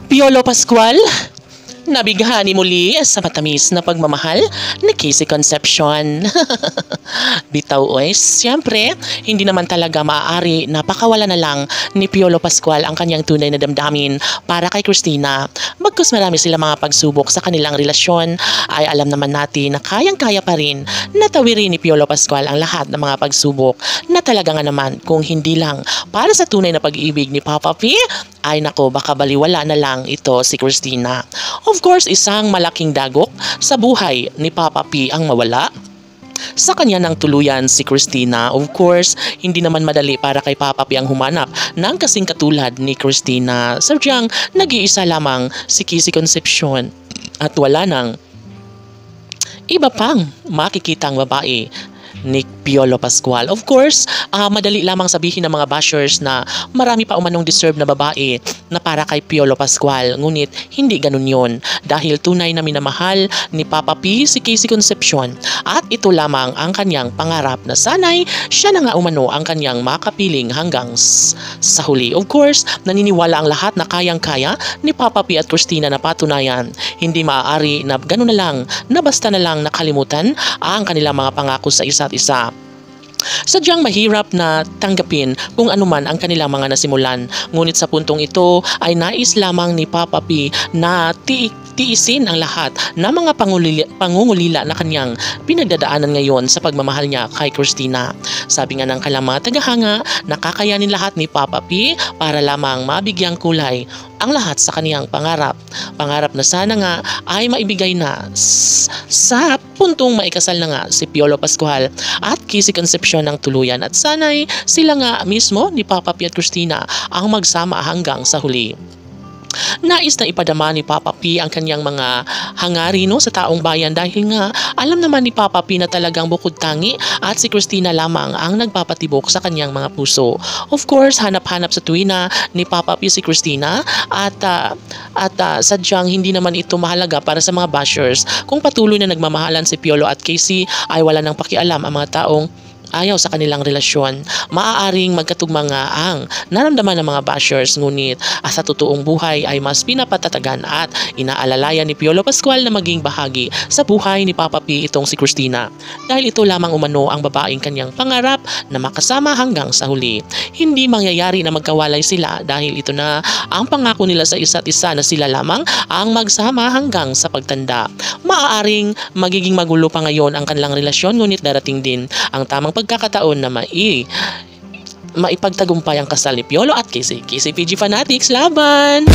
Piolo Pascual, nabighani muli sa matamis na pagmamahal ni Casey Concepcion. Bitaw oy, siyempre, hindi naman talaga maaari na pakawala na lang ni Piolo Pascual ang kanyang tunay na damdamin para kay Christina. Bagkus marami sila mga pagsubok sa kanilang relasyon, ay alam naman natin na kayang-kaya pa rin na tawirin ni Piolo Pascual ang lahat ng mga pagsubok na talaga nga naman kung hindi lang para sa tunay na pag-ibig ni Papa P, ay nako baka baliwala na lang ito si Christina. Of course, isang malaking dagok sa buhay ni Papa P ang mawala sa kanya ng tuluyan si Christina. Of course, hindi naman madali para kay Papa P ang humanap ng kasing katulad ni Christina. Sadyang nag-iisa lamang si Casey Concepcion at wala nang iba pang makikitang babae ni Piolo Pascual. Of course, madali lamang sabihin ng mga bashers na marami pa umanong deserve na babae na para kay Piolo Pascual. Ngunit hindi ganun yon, dahil tunay na minamahal ni Papa P si Casey Concepcion at ito lamang ang kanyang pangarap na sanay siya na nga umano ang kanyang makapiling hanggang sa huli. Of course, naniniwala ang lahat na kayang-kaya ni Papa P at Christina na patunayan. Hindi maaari na ganun na lang, na basta na lang nakalimutan ang kanilang mga pangako sa isa't isa. Sadyang mahirap na tanggapin kung anuman ang kanilang mga nasimulan. Ngunit sa puntong ito ay nais lamang ni Papa P na tiisin ang lahat ng mga pangungulila na kanyang pinagdadaanan ngayon sa pagmamahal niya kay Christina. Sabi nga ng kanilang mga tagahanga, nakakayanin lahat ni Papa P para lamang mabigyang kulay ang lahat sa kaniyang pangarap. Pangarap na sana nga ay maibigay na sa puntong maikasal na nga si Piolo Pascual at Casey Concepcion ng tuluyan, at sana'y sila nga mismo ni Papa P at Christina ang magsama hanggang sa huli. Nais na ipadama ni Papa P ang kanyang mga hangarin sa taong bayan, dahil nga alam naman ni Papa P na talagang bukod tangi at si Christina lamang ang nagpapatibok sa kanyang mga puso. Of course, hanap-hanap sa tuwina ni Papa P si Christina at sadyang hindi naman ito mahalaga para sa mga bashers kung patuloy na nagmamahalan si Piolo at Casey, ay wala nang pakialam ang mga taong ayaw sa kanilang relasyon. Maaaring magkatugma nga ang naramdaman ng mga bashers, ngunit sa totoong buhay ay mas pinapatatagan at inaalalayan ni Piolo Pascual na maging bahagi sa buhay ni Papa P itong si Christina, dahil ito lamang umano ang babaeng kanyang pangarap na makasama hanggang sa huli. Hindi mangyayari na magkawalay sila, dahil ito na ang pangako nila sa isa't isa na sila lamang ang magsama hanggang sa pagtanda. Maaaring magiging magulo pa ngayon ang kanilang relasyon, ngunit darating din ang tamang pagkakataon na maipagtagumpay ang kasal ni Piolo at Casey. Casey PG Fanatics, laban!